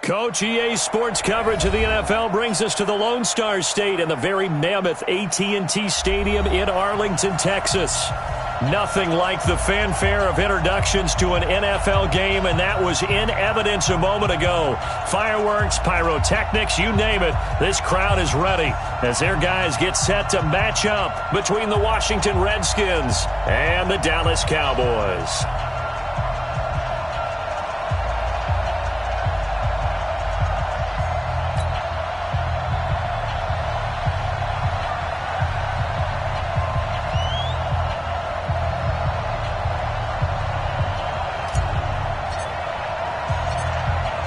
Coach, EA Sports coverage of the NFL brings us to the Lone Star State and the very mammoth AT&T Stadium in Arlington, Texas. Nothing like the fanfare of introductions to an NFL game, and that was in evidence a moment ago. Fireworks, pyrotechnics, you name it. This crowd is ready as their guys get set to match up between the Washington Redskins and the Dallas Cowboys.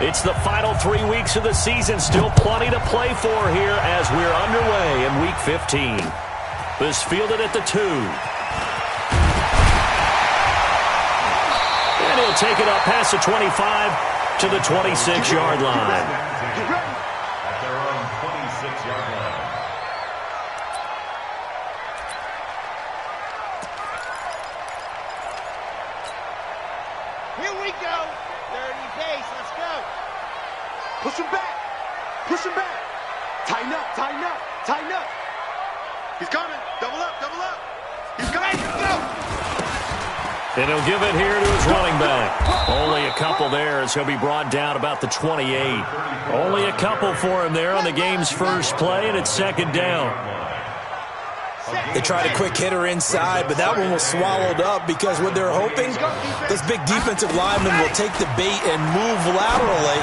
It's the final 3 weeks of the season. Still plenty to play for here as we're underway in Week 15. This fielded at the 2. And he'll take it up past the 25 to the 26-yard line. At their own 26-yard line. Here we go. 30 pace. Let's go. Push him back. Push him back. Tighten up. Tighten up. Tighten up. He's coming. Double up. Double up. He's coming. Go. And he'll give it here to his running back. Only a couple there as he'll be brought down about the 28. Only a couple for him there on the game's first play, and it's second down. They tried a quick hitter inside, but that one was swallowed up because what they're hoping, this big defensive lineman will take the bait and move laterally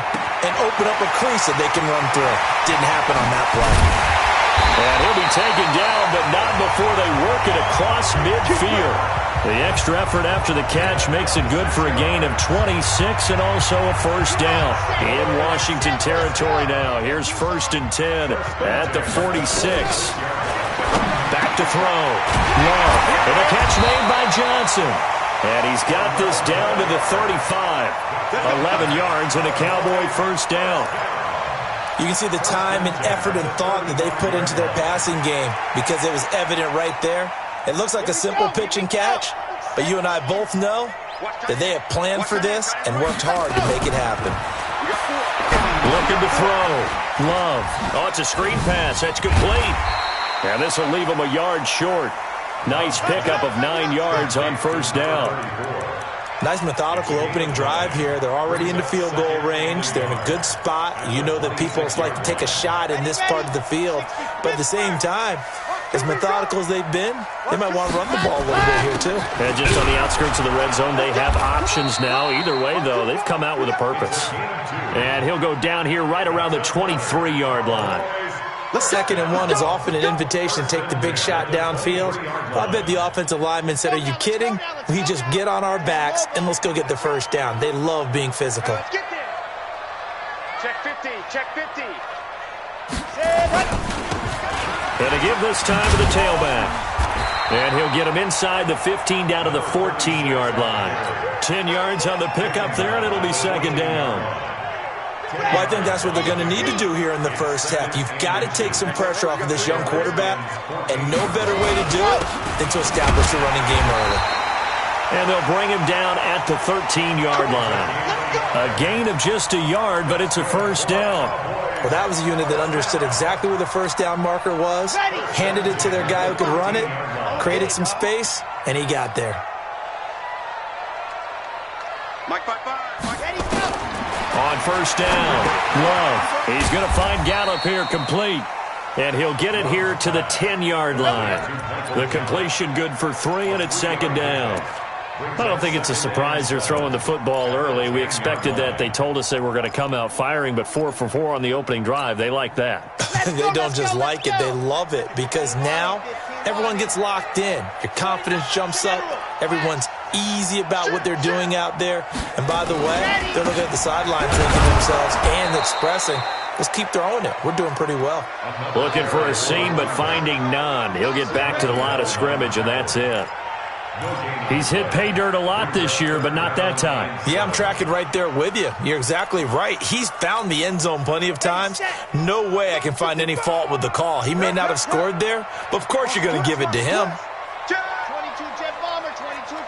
and open up a crease that they can run through. Didn't happen on that play. And he'll be taken down, but not before they work it across midfield. The extra effort after the catch makes it good for a gain of 26 and also a first down. In Washington territory now. Here's 1st and 10 at the 46. Back to throw. Love. And a catch made by Johnson. And he's got this down to the 35. 11 yards and a Cowboy first down. You can see the time and effort and thought that they put into their passing game because it was evident right there. It looks like a simple pitch and catch, but you and I both know that they have planned for this and worked hard to make it happen. Looking to throw. Love. Oh, it's a screen pass. That's complete. And this will leave him a yard short. Nice pickup of 9 yards on first down. Nice methodical opening drive here. They're already into field goal range. They're in a good spot. You know that people like to take a shot in this part of the field. But at the same time, as methodical as they've been, they might want to run the ball a little bit here too. And just on the outskirts of the red zone, they have options now. Either way, though, they've come out with a purpose. And he'll go down here right around the 23-yard line. The 2nd and 1 is often an invitation to take the big shot downfield. I bet the offensive lineman said, are you kidding? We just get on our backs and let's go get the first down. They love being physical. Check 50. Check 50. And to give this time to the tailback. And he'll get him inside the 15 down to the 14-yard line. 10 yards on the pickup there, and it'll be second down. Well, I think that's what they're going to need to do here in the first half. You've got to take some pressure off of this young quarterback, and no better way to do it than to establish the running game early. And they'll bring him down at the 13-yard line. A gain of just a yard, but it's a first down. Well, that was a unit that understood exactly where the first down marker was, handed it to their guy who could run it, created some space, and he got there. Mike, On first down, Love. He's going to find Gallup here complete. And he'll get it here to the 10-yard line. The completion good for 3, and it's second down. I don't think it's a surprise they're throwing the football early. We expected that. They told us they were going to come out firing, but 4 for 4 on the opening drive. They like that. They don't just like it, they love it, because now everyone gets locked in. Your confidence jumps up. Everyone's easy about what they're doing out there. And by the way, they're looking at the sideline thinking to themselves and expressing, let's keep throwing it. We're doing pretty well. Looking for a seam, but finding none. He'll get back to the line of scrimmage, and that's it. He's hit pay dirt a lot this year, but not that time. Yeah, I'm tracking right there with you. You're exactly right. He's found the end zone plenty of times. No way I can find any fault with the call. He may not have scored there, but of course you're going to give it to him. 22 Jet Bomber, 22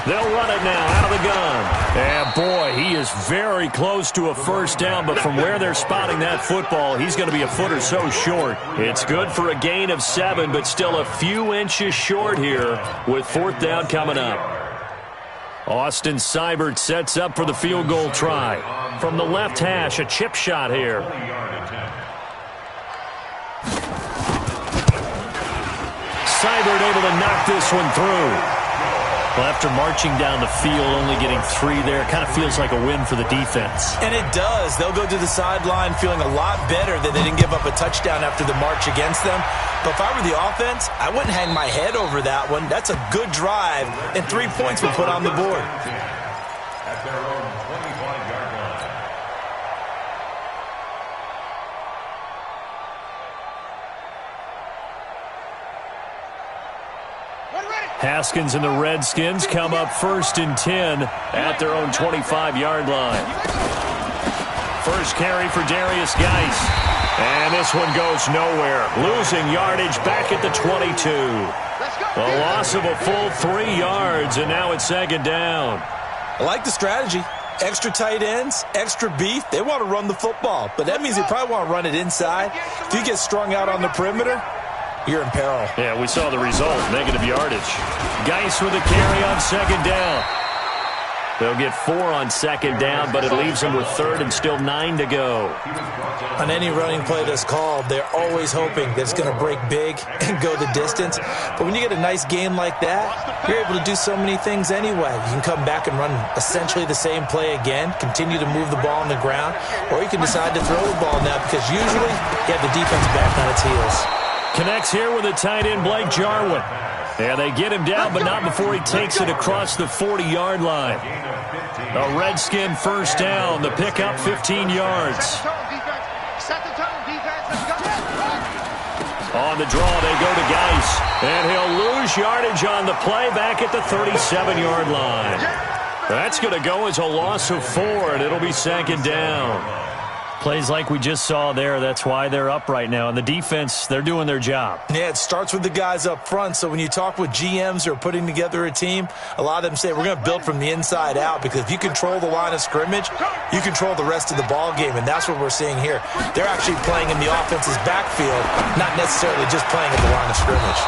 They'll run it now out of the gun. And boy, he is very close to a first down, but from where they're spotting that football, he's going to be a foot or so short. It's good for a gain of 7, but still a few inches short here with 4th down coming up. Austin Seibert sets up for the field goal try. From the left hash, a chip shot here. Seibert able to knock this one through. Well, after marching down the field, only getting 3 there, kind of feels like a win for the defense. And it does. They'll go to the sideline feeling a lot better that they didn't give up a touchdown after the march against them. But if I were the offense, I wouldn't hang my head over that one. That's a good drive, and 3 points were put on the board. At their own 25-yard line. Haskins and the Redskins come up 1st and 10 at their own 25-yard line. First carry for Darius Geis. And this one goes nowhere. Losing yardage back at the 22. A loss of a full 3 yards, and now it's 2nd down. I like the strategy. Extra tight ends, extra beef. They want to run the football, but that means they probably want to run it inside. If you get strung out on the perimeter, you're in peril. Yeah, we saw the result, negative yardage. Geis with a carry on 2nd down. They'll get 4 on 2nd down, but it leaves them with 3rd and still 9 to go. On any running play that's called, they're always hoping that it's going to break big and go the distance. But when you get a nice game like that, you're able to do so many things anyway. You can come back and run essentially the same play again, continue to move the ball on the ground, or you can decide to throw the ball now because usually you have the defense back on its heels. Connects here with a tight end, Blake Jarwin. Yeah, they get him down, but not before he takes it across the 40-yard line. A Redskin first down. The pickup, 15 yards. On the draw, they go to Geis. And he'll lose yardage on the play back at the 37-yard line. That's going to go as a loss of 4, and it'll be 2nd down. Plays like we just saw there, that's why they're up right now. And the defense, they're doing their job. Yeah, it starts with the guys up front. So when you talk with GMs who are putting together a team, a lot of them say we're going to build from the inside out because if you control the line of scrimmage, you control the rest of the ball game, and that's what we're seeing here. They're actually playing in the offense's backfield, not necessarily just playing at the line of scrimmage.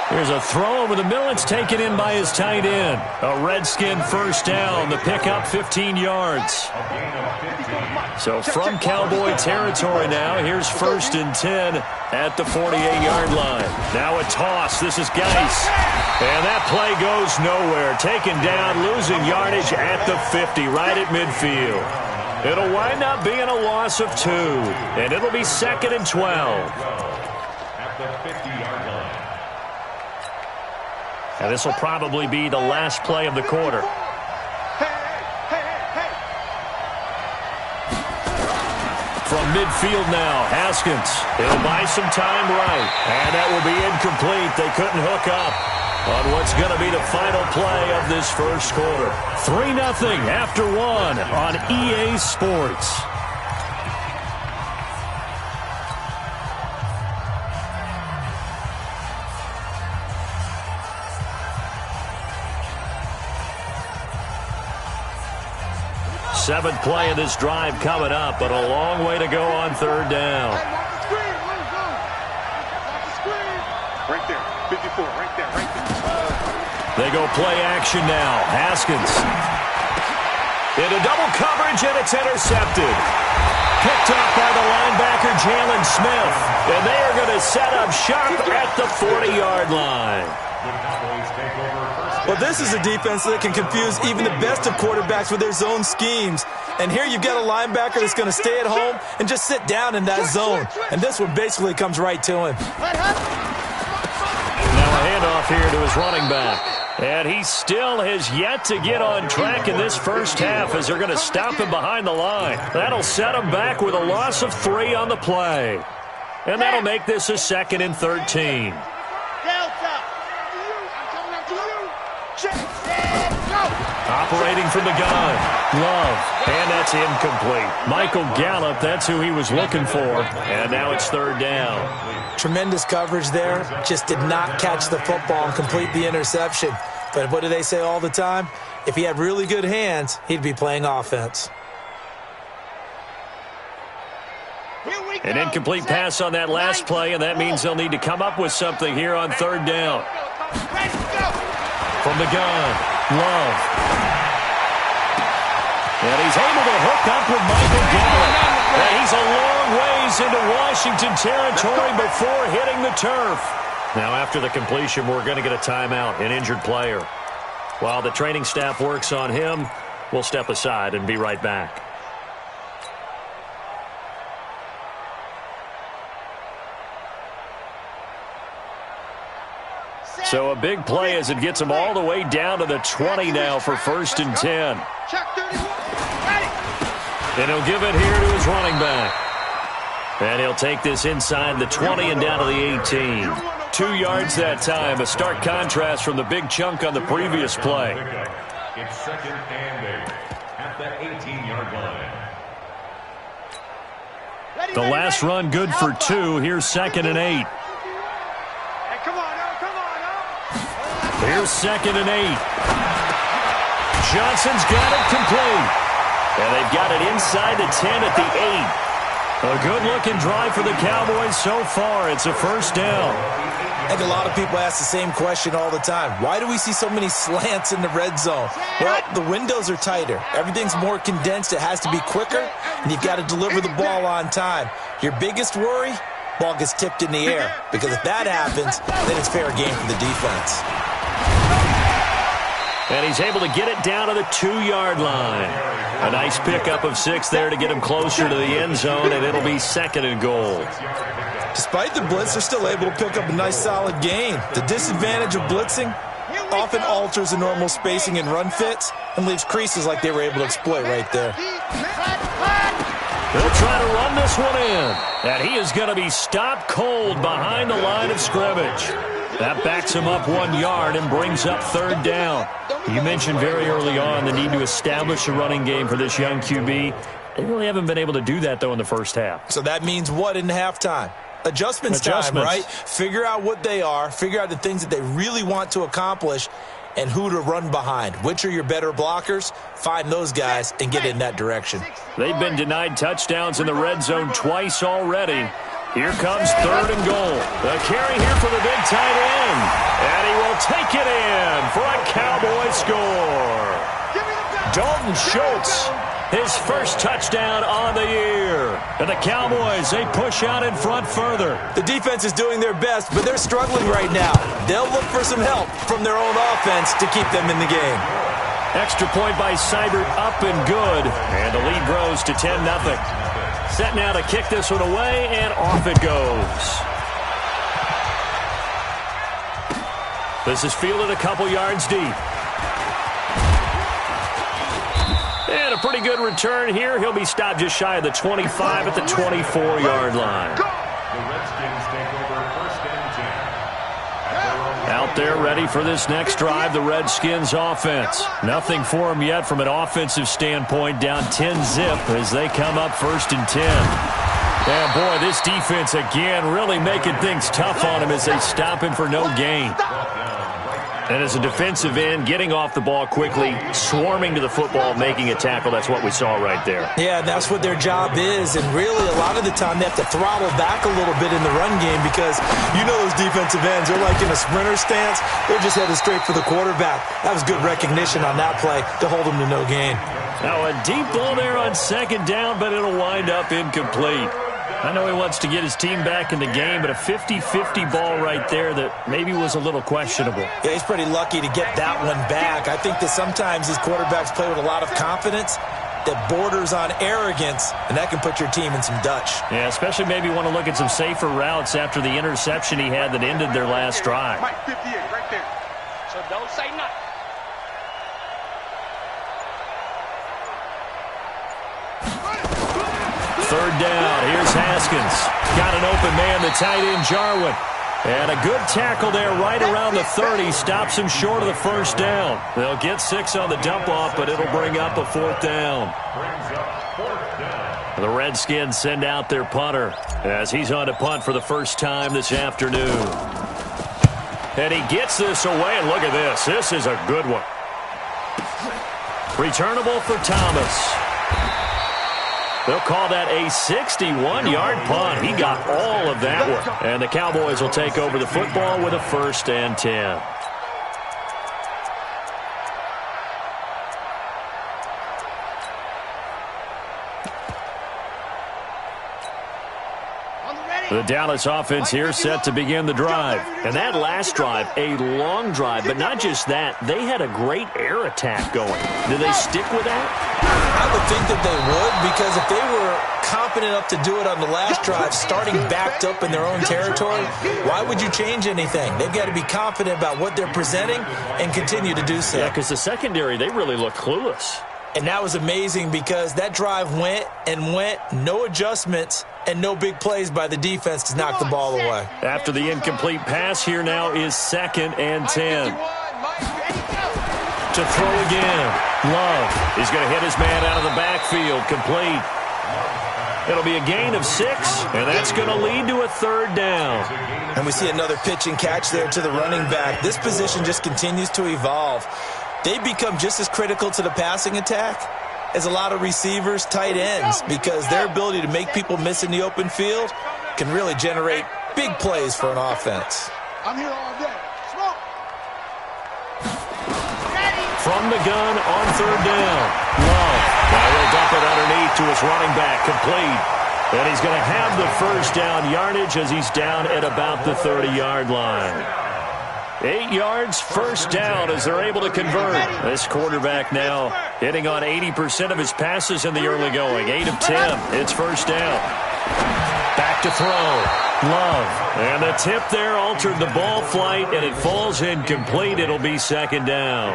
Here's a throw over the middle. It's taken in by his tight end. A Redskin first down. The pickup, 15 yards. So from Cowboy territory now, here's 1st and 10 at the 48-yard line. Now a toss. This is Geis. And that play goes nowhere. Taken down, losing yardage at the 50, right at midfield. It'll wind up being a loss of 2, and it'll be 2nd and 12. At the 50-yard line. And this will probably be the last play of the quarter. From midfield now, Haskins. He'll buy some time right. And that will be incomplete. They couldn't hook up on what's going to be the final play of this first quarter. 3-0 after 1 on EA Sports. Seventh play of this drive coming up, but a long way to go on 3rd down. Right there, 54, right there, right there. They go play action now. Haskins. Into double coverage, and it's intercepted. Picked up by the linebacker, Jalen Smith. And they are going to set up sharp at the 40-yard line. Well, this is a defense that can confuse even the best of quarterbacks with their zone schemes. And here you've got a linebacker that's going to stay at home and just sit down in that zone. And this one basically comes right to him. Now a handoff here to his running back. And he still has yet to get on track in this first half as they're going to stop him behind the line. That'll set him back with a loss of 3 on the play. And that'll make this a 2nd and 13. Operating from the gun, Love, and that's incomplete. Michael Gallup, that's who he was looking for, and now it's 3rd down. Tremendous coverage there, just did not catch the football and complete the interception. But what do they say all the time? If he had really good hands, he'd be playing offense. An incomplete pass on that last play, and that means they'll need to come up with something here on third down. From the gun, Love. And he's able to hook up with Michael Gallup. And he's a long ways into Washington territory before hitting the turf. Now, after the completion, we're going to get a timeout, an injured player. While the training staff works on him, we'll step aside and be right back. So a big play as it gets him all the way down to the 20 now for 1st and 10. And he'll give it here to his running back. And he'll take this inside the 20 and down to the 18. 2 yards that time. A stark contrast from the big chunk on the previous play. It's 2nd and 8 at the 18-yard line. The last run good for 2. Here's 2nd and 8. Here's 2nd and 8. Johnson's got it complete. And they've got it inside the 10 at the 8. A good-looking drive for the Cowboys so far. It's a 1st down. I think a lot of people ask the same question all the time. Why do we see so many slants in the red zone? Well, the windows are tighter. Everything's more condensed. It has to be quicker, and you've got to deliver the ball on time. Your biggest worry? Ball gets tipped in the air. Because if that happens, then it's fair game for the defense. And he's able to get it down to the 2-yard line. A nice pickup of 6 there to get him closer to the end zone, and it'll be 2nd and goal. Despite the blitz, they're still able to pick up a nice solid gain. The disadvantage of blitzing often alters the normal spacing and run fits and leaves creases like they were able to exploit right there. They'll try to run this one in. And he is going to be stopped cold behind the line of scrimmage. That backs him up 1 yard and brings up 3rd down. You mentioned very early on the need to establish a running game for this young QB. They really haven't been able to do that, though, in the first half. So that means what in halftime? Adjustments time, right? Figure out what they are, figure out the things that they really want to accomplish, and who to run behind. Which are your better blockers? Find those guys and get in that direction. They've been denied touchdowns in the red zone twice already. Here comes 3rd and goal. The carry here for the big tight end. And he will take it in for a Cowboy score. Dalton Schultz, his first touchdown on the year. And the Cowboys, they push out in front further. The defense is doing their best, but they're struggling right now. They'll look for some help from their own offense to keep them in the game. Extra point by Seibert, up and good. And the lead grows to 10-0. Set now to kick this one away, and off it goes. This is fielded a couple yards deep. And a pretty good return here. He'll be stopped just shy of the 25 at the 24-yard line. The Redskins take over 1st and 10. Out there ready for this next drive, the Redskins offense. Nothing for them yet from an offensive standpoint, down 10-zip as they come up 1st and 10. And boy, this defense again really making things tough on him as they stop him for no gain. And as a defensive end, getting off the ball quickly, swarming to the football, making a tackle, that's what we saw right there. Yeah, and that's what their job is. And really, a lot of the time, they have to throttle back a little bit in the run game because you know those defensive ends, they're like in a sprinter stance. They're just headed straight for the quarterback. That was good recognition on that play to hold them to no gain. Now a deep ball there on 2nd down, but it'll wind up incomplete. I know he wants to get his team back in the game, but a 50-50 ball right there that maybe was a little questionable. Yeah, he's pretty lucky to get that one back. I think that sometimes these quarterbacks play with a lot of confidence that borders on arrogance, and that can put your team in some Dutch. Yeah, especially maybe want to look at some safer routes after the interception he had that ended their last drive. Mike 58 right there. So don't say nothing. Third down. Here's Haskins. Got an open man, the tight end, Jarwin. And a good tackle there right around the 30. Stops him short of the 1st down. They'll get 6 on the dump-off, but it'll bring up a 4th down. The Redskins send out their punter as he's on to punt for the first time this afternoon. And he gets this away, and look at this. This is a good one. Returnable for Thomas. They'll call that a 61-yard punt. He got all of that one. And the Cowboys will take over the football with a 1st and 10. The Dallas offense here set to begin the drive. And that last drive, a long drive, but not just that. They had a great air attack going. Do they stick with that? I would think that they would, because if they were confident enough to do it on the last drive, starting backed up in their own territory, why would you change anything? They've got to be confident about what they're presenting and continue to do so. Yeah, because the secondary, they really look clueless. And that was amazing because that drive went and went, no adjustments, and no big plays by the defense to knock the ball away. After the incomplete pass, here now is 2nd and 10. To throw again. Love is going to hit his man out of the backfield. Complete. It'll be a gain of 6, and that's going to lead to a 3rd down. And we see another pitch and catch there to the running back. This position just continues to evolve. They become just as critical to the passing attack as a lot of receivers, tight ends, because their ability to make people miss in the open field can really generate big plays for an offense. I'm here all day. Smoke. From the gun on 3rd down. Love. Now he'll dump it underneath to his running back. Complete. And he's going to have the 1st down yardage as he's down at about the 30-yard line. 8 yards, 1st down as they're able to convert. This quarterback now hitting on 80% of his passes in the early going. 8 of 10. It's 1st down. Back to throw. Love. And the tip there altered the ball flight, and it falls incomplete. It'll be 2nd down.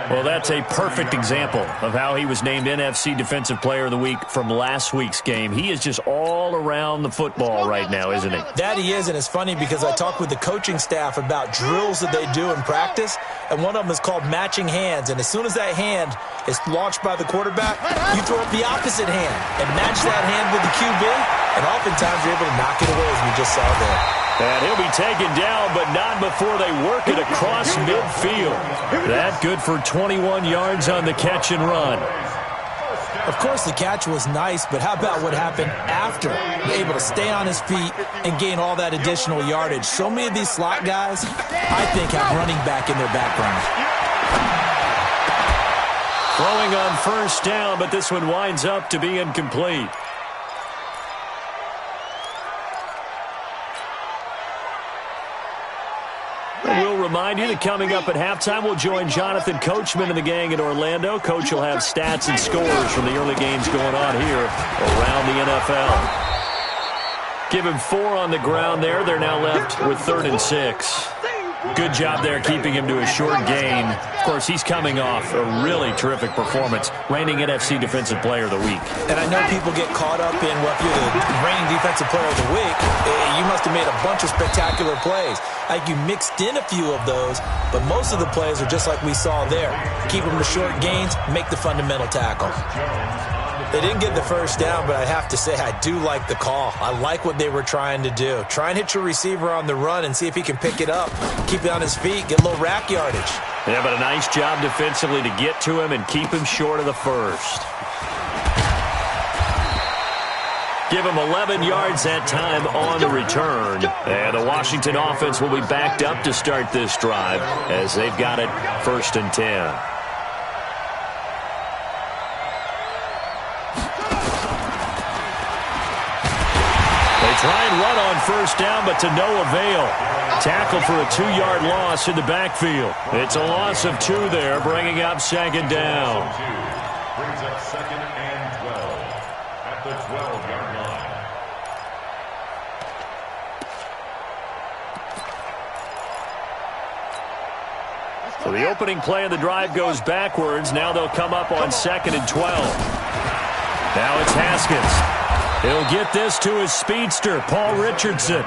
Well, that's a perfect example of how he was named NFC Defensive Player of the Week from last week's game. He is just all around the football right now, isn't he? That he is, and it's funny because I talked with the coaching staff about drills that they do in practice, and one of them is called matching hands. And as soon as that hand is launched by the quarterback, you throw up the opposite hand and match that hand with the QB, and oftentimes you're able to knock it away, as we just saw there. And he'll be taken down, but not before they work it across midfield. That good for 21 yards on the catch and run. Of course, the catch was nice, but how about what happened after? Able to stay on his feet and gain all that additional yardage. So many of these slot guys, I think, have running back in their background. Throwing on 1st down, but this one winds up to be incomplete. We'll remind you that coming up at halftime, we'll join Jonathan Coachman and the gang in Orlando. Coach will have stats and scores from the early games going on here around the NFL. Give him 4 on the ground there. They're now left with 3rd and 6. Good job there keeping him to a short gain. Of course, he's coming off a really terrific performance, reigning NFC Defensive Player of the Week. And I know people get caught up in, well, if you're the reigning Defensive Player of the Week, you must have made a bunch of spectacular plays. Like you mixed in a few of those, but most of the plays are just like we saw there. Keep them to short gains, make the fundamental tackle. They didn't get the 1st down, but I have to say I do like the call. I like what they were trying to do. Try and hit your receiver on the run and see if he can pick it up. Keep it on his feet, get a little rack yardage. Yeah, but a nice job defensively to get to him and keep him short of the 1st. Give him 11 yards that time on the return. And the Washington offense will be backed up to start this drive as they've got it 1st and 10. Try and run on 1st down, but to no avail. Tackle for a 2-yard loss in the backfield. It's a loss of 2 there, bringing up 2nd down. Brings up 2nd and 12 at the 12-yard line. So the opening play of the drive goes backwards. Now they'll come up on 2nd and 12. Now it's Haskins. He'll get this to his speedster, Paul Richardson.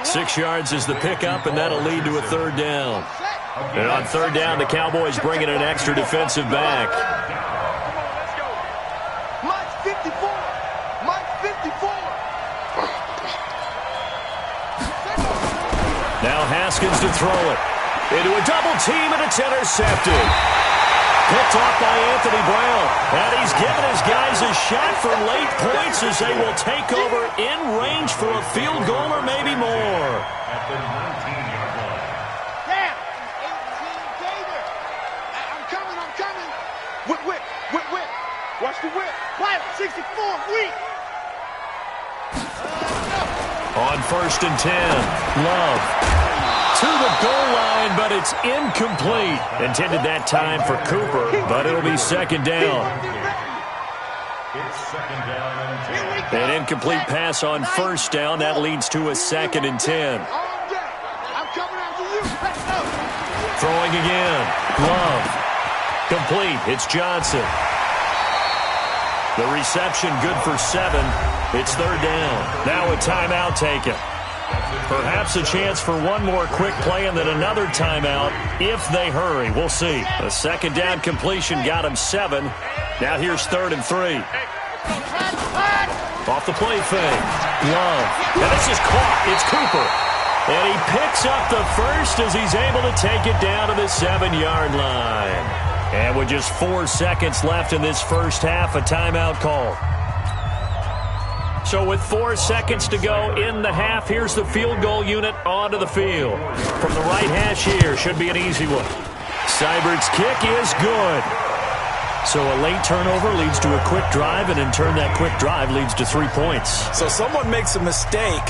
6 yards is the pickup, and that'll lead to a 3rd down. And on 3rd down, the Cowboys bring in an extra defensive back. Mike 54. Mike 54. Now Haskins Haskins to throw it. Into a double team, and it's intercepted. Picked off by Anthony Brown. And he's given his guys a shot for late points as they will take over in range for a field goal or maybe more. At the 19-yard line. Damn! 18 Gator! I'm coming! Whip! Watch the whip! Fire! 64! Weak! On 1st and 10, Love to the goal line, but it's incomplete. Intended that time for Cooper, but it'll be second down. It's second down and 10. An incomplete pass on 1st down. That leads to a 2nd and 10. I'm coming after you! Let's go! Throwing again. Love. Complete. It's Johnson. The reception good for 7. It's 3rd down. Now a timeout taken. Perhaps a chance for one more quick play and then another timeout if they hurry. We'll see. A 2nd down completion got him 7. Now here's 3rd and 3. Off the play fake. Love. And this is caught. It's Cooper. And he picks up the first as he's able to take it down to the 7-yard line. And with just 4 seconds left in this first half, a timeout call. So with 4 seconds to go in the half, here's the field goal unit onto the field. From the right hash here, should be an easy one. Seibert's kick is good. So a late turnover leads to a quick drive, and in turn that quick drive leads to 3 points. So someone makes a mistake,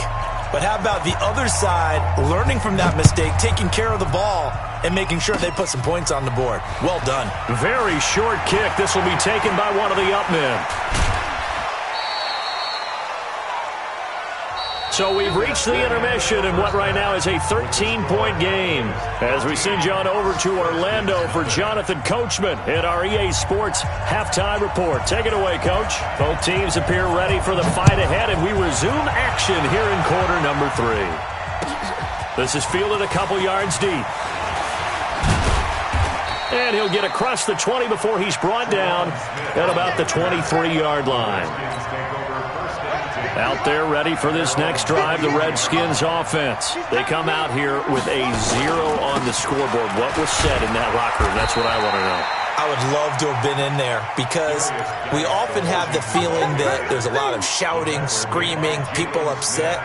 but how about the other side learning from that mistake, taking care of the ball, and making sure they put some points on the board? Well done. Very short kick. This will be taken by one of the up men. So we've reached the intermission in what right now is a 13-point game. As we send you on over to Orlando for Jonathan Coachman at our EA Sports Halftime Report. Take it away, Coach. Both teams appear ready for the fight ahead, and we resume action here in quarter number 3. This is fielded a couple yards deep. And he'll get across the 20 before he's brought down at about the 23-yard line. Out there ready for this next drive, the Redskins offense. They come out here with a 0 on the scoreboard. What was said in that locker room? That's what I want to know. I would love to have been in there because we often have the feeling that there's a lot of shouting, screaming, people upset.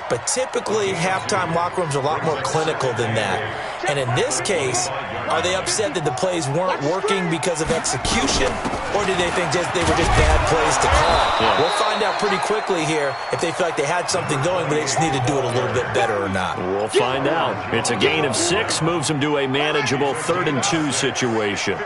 But typically, halftime locker rooms are a lot more clinical than that. And in this case, are they upset that the plays weren't working because of execution, or did they think they were just bad plays to call? Yeah. We'll find out pretty quickly here if they feel like they had something going, but they just need to do it a little bit better or not. We'll find out. It's a gain of 6, moves them to a manageable 3rd and 2 situation.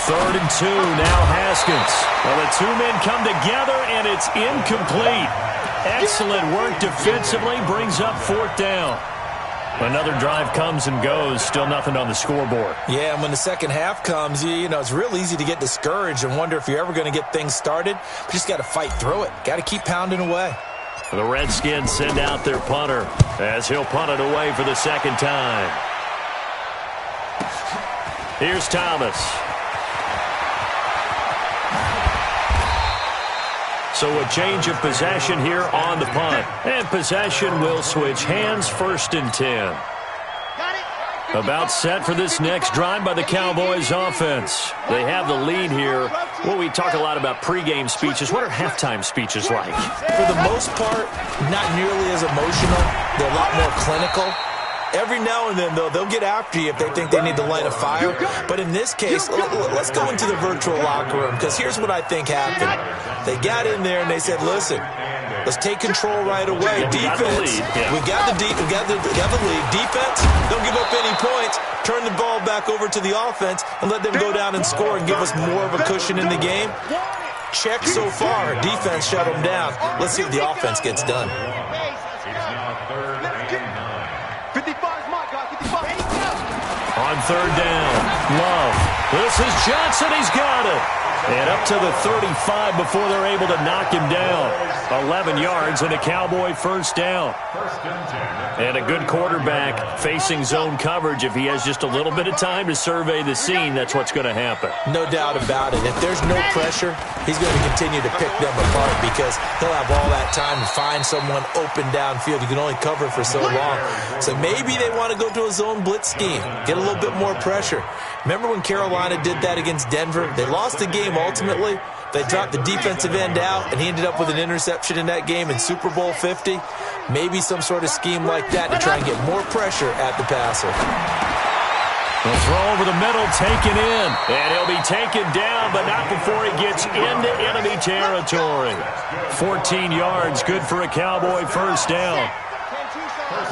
3rd and 2, now Haskins. Well, the 2 men come together, and it's incomplete. Excellent work defensively, brings up 4th down. Another drive comes and goes, still nothing on the scoreboard. Yeah, and when the second half comes, you know, it's real easy to get discouraged and wonder if you're ever going to get things started. But you just got to fight through it. Got to keep pounding away. The Redskins send out their punter as he'll punt it away for the 2nd time. Here's Thomas. So a change of possession here on the punt. And possession will switch hands, 1st and 10. About set for this next drive by the Cowboys offense. They have the lead here. Well, we talk a lot about pregame speeches. What are halftime speeches like? For the most part, not nearly as emotional. They're a lot more clinical. Every now and then, though, they'll get after you if they think they need to light a fire. But in this case, let's go into the virtual locker room, because here's what I think happened. They got in there and they said, listen, let's take control right away. Defense, we got the lead. Defense, don't give up any points. Turn the ball back over to the offense and let them go down and score and give us more of a cushion in the game. Check so far. Defense shut them down. Let's see if the offense gets done. On 3rd down, Love. This is Johnson. He's got it. And up to the 35 before they're able to knock him down. 11 yards and a Cowboy first down. And a good quarterback facing zone coverage. If he has just a little bit of time to survey the scene, that's what's going to happen. No doubt about it. If there's no pressure, he's going to continue to pick them apart because he'll have all that time to find someone open downfield. You can only cover for so long. So maybe they want to go to a zone blitz scheme, get a little bit more pressure. Remember when Carolina did that against Denver? They lost the game ultimately. They dropped the defensive end out, and he ended up with an interception in that game in Super Bowl 50. Maybe some sort of scheme like that to try and get more pressure at the passer. The throw over the middle, taken in. And he'll be taken down, but not before he gets into enemy territory. 14 yards, good for a Cowboy first down.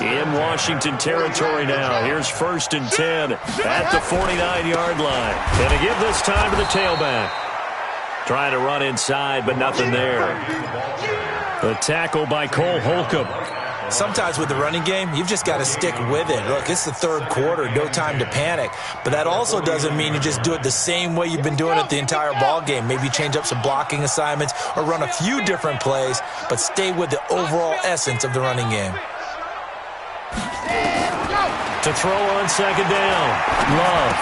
In Washington territory now. Here's 1st and 10 at the 49-yard line. And to give this time to the tailback. Trying to run inside, but nothing there. The tackle by Cole Holcomb. Sometimes with the running game, you've just got to stick with it. Look, it's the third quarter, no time to panic. But that also doesn't mean you just do it the same way you've been doing it the entire ball game. Maybe change up some blocking assignments or run a few different plays, but stay with the overall essence of the running game. To throw on second down. Love.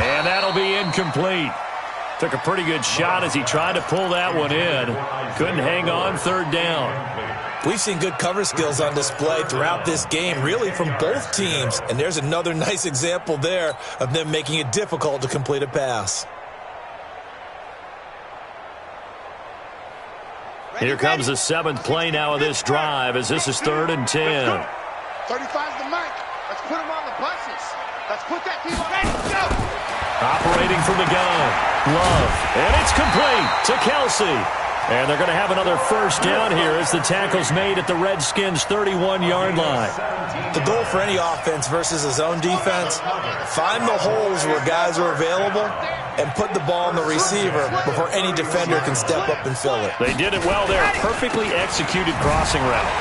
And that'll be incomplete. Took a pretty good shot as he tried to pull that one in. Couldn't hang on, third down. We've seen good cover skills on display throughout this game, really from both teams. And there's another nice example there of them making it difficult to complete a pass. Here comes the 7th play now of this drive as this is 3rd and 10. 35's the mic. Let's put him on the buses. Let's put that team on. Let's go. Operating from the gun. Love. And it's complete to Kelsey. And they're going to have another first down here as the tackle's made at the Redskins' 31-yard line. The goal for any offense versus a zone defense, find the holes where guys are available and put the ball on the receiver before any defender can step up and fill it. They did it well there. Perfectly executed crossing route.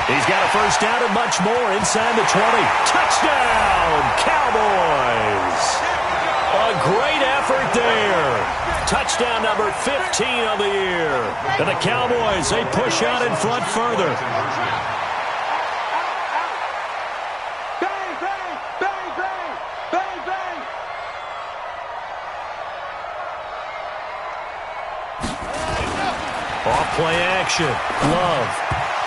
He's got a first down and much more inside the 20. Touchdown, Cowboys! A great effort there. Touchdown number 15 of the year. And the Cowboys, they push out in front further. Bang, bang, bang, bang, bang, bang. Off play action. Love.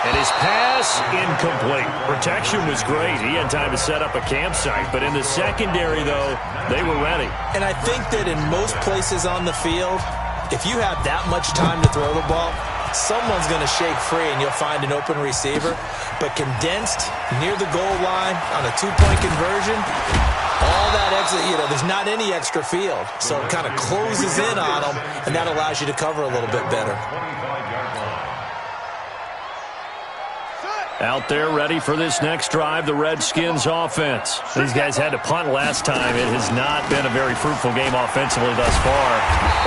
And his pass incomplete. Protection was great. He had time to set up a campsite. But in the secondary, though, they were ready. And I think that in most places on the field, if you have that much time to throw the ball, someone's going to shake free and you'll find an open receiver. But condensed near the goal line on a two-point conversion, all that extra, there's not any extra field. So it kind of closes in on them, and that allows you to cover a little bit better. Out there ready for this next drive, the Redskins offense. These guys had to punt last time. It has not been a very fruitful game offensively thus far.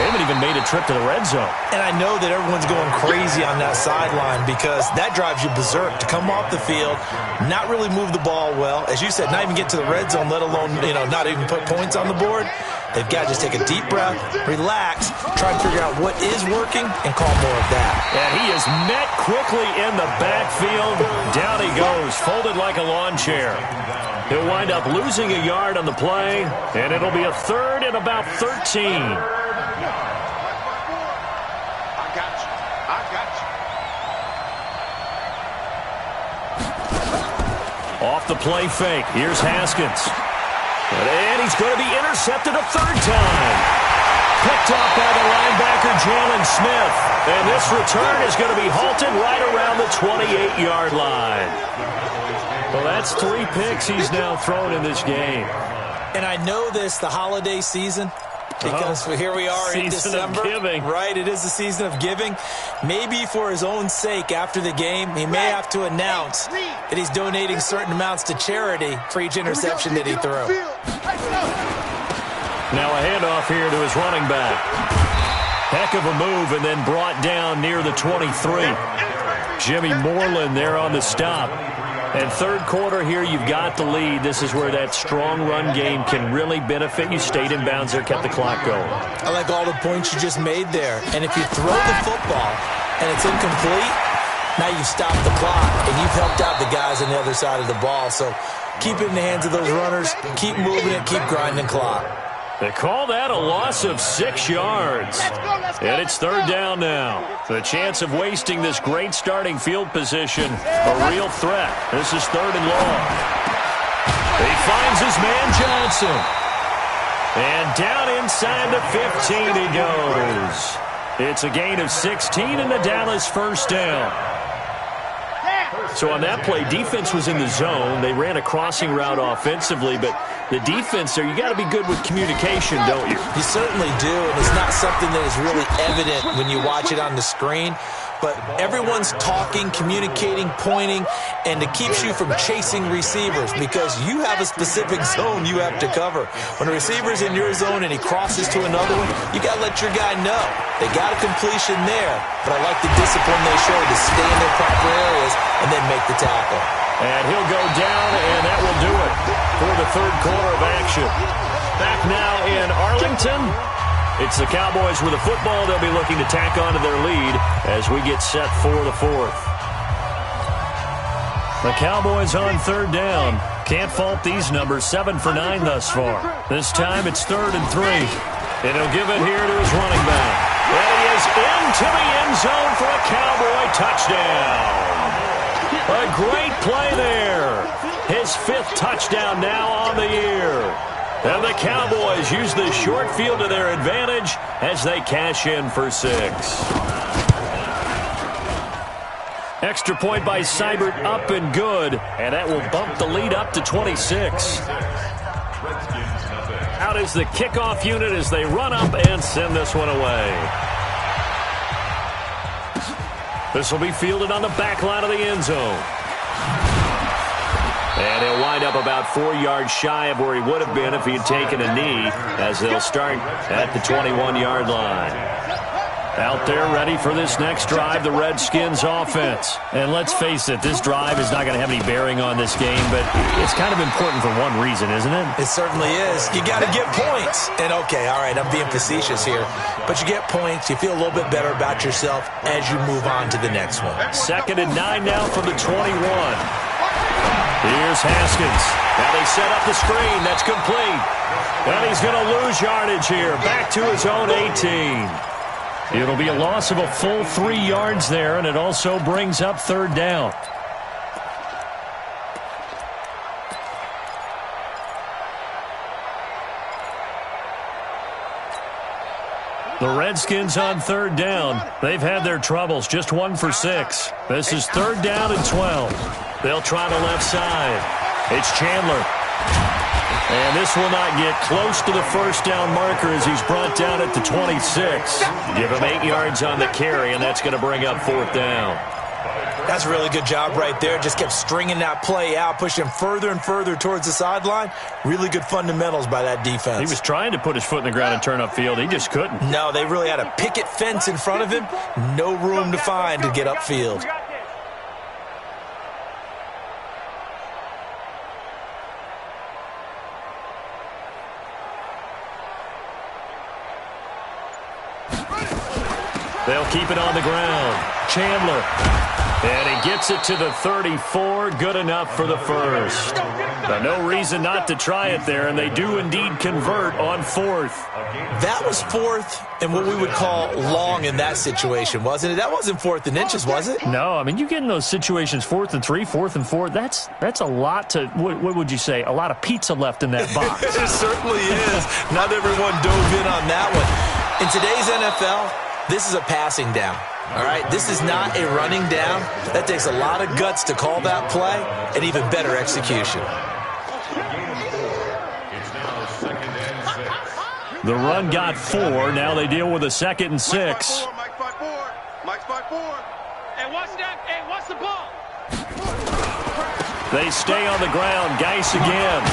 They haven't even made a trip to the red zone. And I know that everyone's going crazy on that sideline because that drives you berserk to come off the field, not really move the ball well. As you said, not even get to the red zone, let alone, not even put points on the board. They've got to just take a deep breath, relax, try and figure out what is working, and call more of that. And he is met quickly in the backfield. Down he goes, folded like a lawn chair. He'll wind up losing a yard on the play, and it'll be a 3rd and about 13. I got you. Off the play fake. Here's Haskins. And he's going to be intercepted a 3rd time. Picked off by the linebacker, Jalen Smith. And this return is going to be halted right around the 28-yard line. Well, that's 3 picks he's now thrown in this game. And I know this, the holiday season, because here we are in December. Giving. Right, it is the season of giving. Maybe for his own sake after the game, he may have to announce that he's donating certain amounts to charity for each interception that he threw. Now a handoff here to his running back. Heck of a move and then brought down near the 23. Jimmy Moreland there on the stop. And third quarter here, you've got the lead. This is where that strong run game can really benefit you. Stayed in bounds there, kept the clock going. I like all the points you just made there. And if you throw the football and it's incomplete, now you've stopped the clock and you've helped out the guys on the other side of the ball. So keep it in the hands of those runners. Keep moving it. Keep grinding clock. They call that a loss of 6 yards. And it's third down now. The chance of wasting this great starting field position, a real threat. This is third and long. He finds his man Johnson. And down inside the 15 he goes. It's a gain of 16 and the Dallas first down. So on that play, defense was in the zone. They ran a crossing route offensively, but the defense there, you got to be good with communication, don't you? You certainly do, and it's not something that is really evident when you watch it on the screen. But everyone's talking, communicating, pointing, and it keeps you from chasing receivers because you have a specific zone you have to cover. When a receiver's in your zone and he crosses to another one, you got to let your guy know. They got a completion there, but I like the discipline they show to stay in their proper areas and then make the tackle. And he'll go down, and that will do it for the third quarter of action. Back now in Arlington. It's the Cowboys with the football. They'll be looking to tack on to their lead as we get set for the fourth. The Cowboys on third down. Can't fault these numbers. 7 for 9 thus far. This time it's 3rd and 3. And he'll give it here to his running back. And he is into the end zone for a Cowboy touchdown. A great play there. His 5th touchdown now on the year. And the Cowboys use the short field to their advantage as they cash in for 6. Extra point by Seibert, up and good. And that will bump the lead up to 26. Out is the kickoff unit as they run up and send this one away. This will be fielded on the back line of the end zone. And he'll wind up about 4 yards shy of where he would have been if he had taken a knee, as they'll start at the 21-yard line. Out there ready for this next drive, the Redskins offense. And let's face it, this drive is not going to have any bearing on this game, but it's kind of important for one reason, isn't it? It certainly is. You got to get points. And okay, all right, I'm being facetious here, but you get points, you feel a little bit better about yourself as you move on to the next one. 2nd and 9 now from the 21. Here's Haskins. Now they set up the screen. That's complete. And he's going to lose yardage here. Back to his own 18. It'll be a loss of a full 3 yards there, and it also brings up third down. The Redskins on third down. They've had their troubles. Just 1 for 6. This is 3rd down and 12. They'll try the left side. It's Chandler. And this will not get close to the first down marker as he's brought down at the 26. Give him 8 yards on the carry, and that's going to bring up 4th down. That's a really good job right there. Just kept stringing that play out, pushing further and further towards the sideline. Really good fundamentals by that defense. He was trying to put his foot in the ground and turn upfield. He just couldn't. No, they really had a picket fence in front of him. No room to find to get upfield. They'll keep it on the ground. Chandler. And he gets it to the 34. Good enough for the first. Now, no reason not to try it there, and they do indeed convert on 4th. That was 4th and what we would call long in that situation, wasn't it? That wasn't 4th and inches, was it? No, I mean, you get in those situations 4th and 3, 4th and 4. That's a lot to, what would you say, a lot of pizza left in that box. It certainly is. Not everyone dove in on that one. In today's NFL, this is a passing down, all right? This is not a running down. That takes a lot of guts to call that play and even better execution. The run got 4. Now they deal with a 2nd and 6. Mike's 5-4. Mike's 5-4. Hey, watch that. Hey, watch the ball. They stay on the ground. Geis again.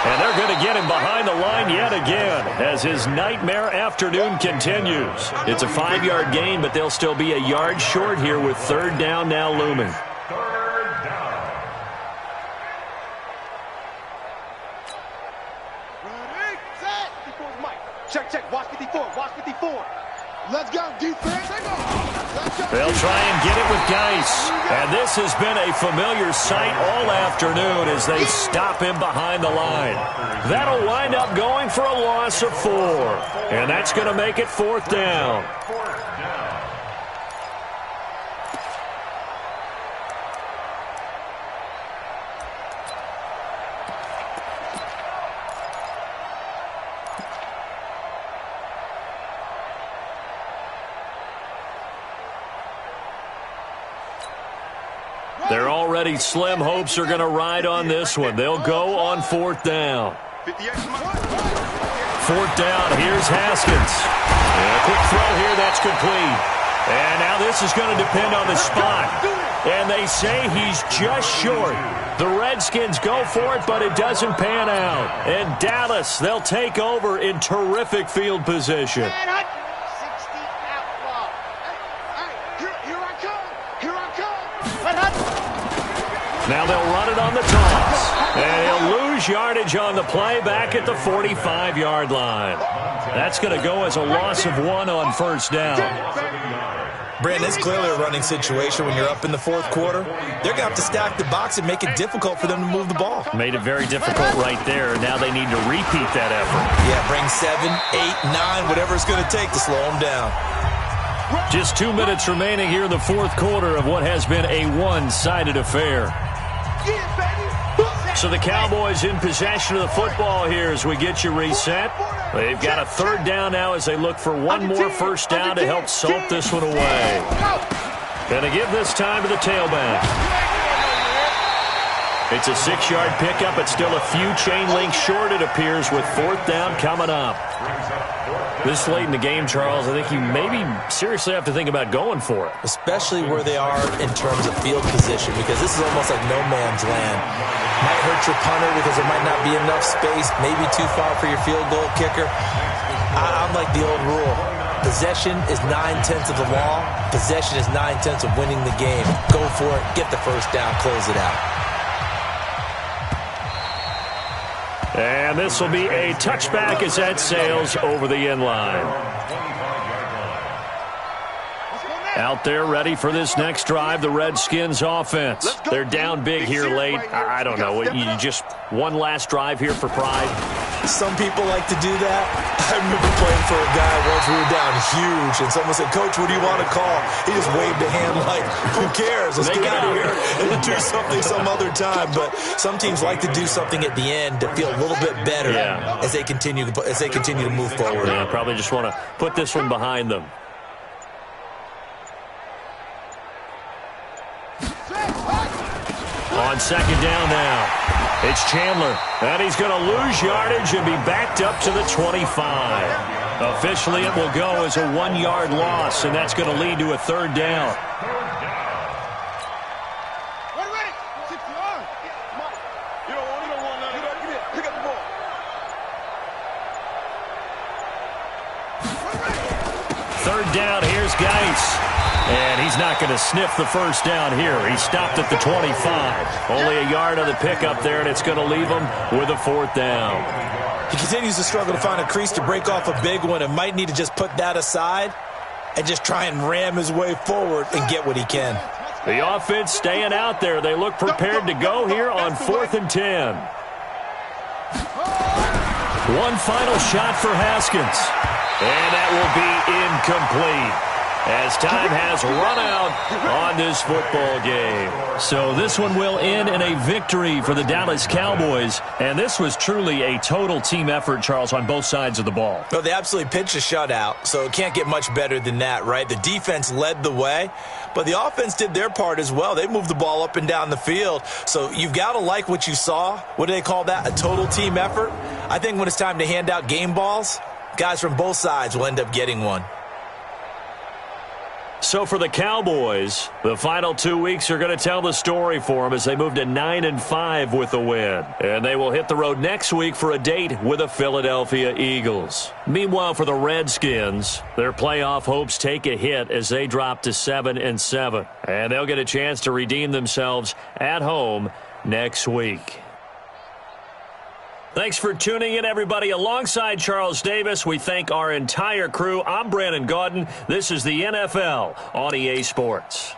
And they're going to get him behind the line yet again as his nightmare afternoon continues. It's a 5-yard gain, but they'll still be a yard short here with 3rd down now looming. Check, check. Watch 54. Watch 54. Let's go, defense. Let's go. They'll try and get it with Geis. And this has been a familiar sight all afternoon as they stop him behind the line. That'll wind up going for a loss of 4. And that's going to make it 4th down. Their already slim hopes are going to ride on this one. They'll go on 4th down. 4th down, here's Haskins. And a quick throw here, that's complete. And now this is going to depend on the spot. And they say he's just short. The Redskins go for it, but it doesn't pan out. And Dallas, they'll take over in terrific field position. Now they'll run it on the toss. And he'll lose yardage on the play back at the 45-yard line. That's going to go as a loss of 1 on 1st down. Brandon, it's clearly a running situation when you're up in the 4th quarter. They're going to have to stack the box and make it difficult for them to move the ball. Made it very difficult right there. Now they need to repeat that effort. Yeah, bring 7, 8, 9, whatever it's going to take to slow them down. Just 2 minutes remaining here in the 4th quarter of what has been a one-sided affair. So the Cowboys in possession of the football here as we get you reset. They've got a 3rd down now as they look for one more 1st down to help salt this one away. And to give this time to the tailback. It's a 6-yard pickup. It's still a few chain links short, it appears, with 4th down coming up. This late in the game, Charles, I think you maybe seriously have to think about going for it. Especially where they are in terms of field position, because this is almost like no man's land. Might hurt your punter because there might not be enough space, maybe too far for your field goal kicker. I'm like the old rule. Possession is 9/10 of the law. Possession is 9/10 of winning the game. Go for it, get the 1st down, close it out. And this will be a touchback as that sails over the end line. Out there ready for this next drive, the Redskins offense. They're down big here late. I don't know. You just one last drive here for pride? Some people like to do that. I remember playing for a guy once. We were down huge, and someone said, "Coach, what do you want to call?" He just waved a hand like, "Who cares? Let's get out of here and do something some other time." But some teams like to do something at the end to feel a little bit better as they continue to move forward. Yeah, probably just want to put this one behind them. On 2nd down now, it's Chandler, and he's going to lose yardage and be backed up to the 25. Officially, it will go as a 1-yard loss, and that's going to lead to a 3rd down. Third down, here's Geis. And he's not going to sniff the 1st down here. He stopped at the 25. Only a yard on the pickup there, and it's going to leave him with a 4th down. He continues to struggle to find a crease to break off a big one and might need to just put that aside and just try and ram his way forward and get what he can. The offense staying out there. They look prepared to go here on 4th and 10. One final shot for Haskins. And that will be incomplete, as time has run out on this football game. So this one will end in a victory for the Dallas Cowboys. And this was truly a total team effort, Charles, on both sides of the ball. Well, they absolutely pitched a shutout, so it can't get much better than that, right? The defense led the way, but the offense did their part as well. They moved the ball up and down the field. So you've got to like what you saw. What do they call that? A total team effort? I think when it's time to hand out game balls, guys from both sides will end up getting one. So for the Cowboys, the final 2 weeks are going to tell the story for them as they move to 9-5 with a win. And they will hit the road next week for a date with the Philadelphia Eagles. Meanwhile, for the Redskins, their playoff hopes take a hit as they drop to 7-7. And they'll get a chance to redeem themselves at home next week. Thanks for tuning in, everybody. Alongside Charles Davis, we thank our entire crew. I'm Brandon Gaudin. This is the NFL on EA Sports.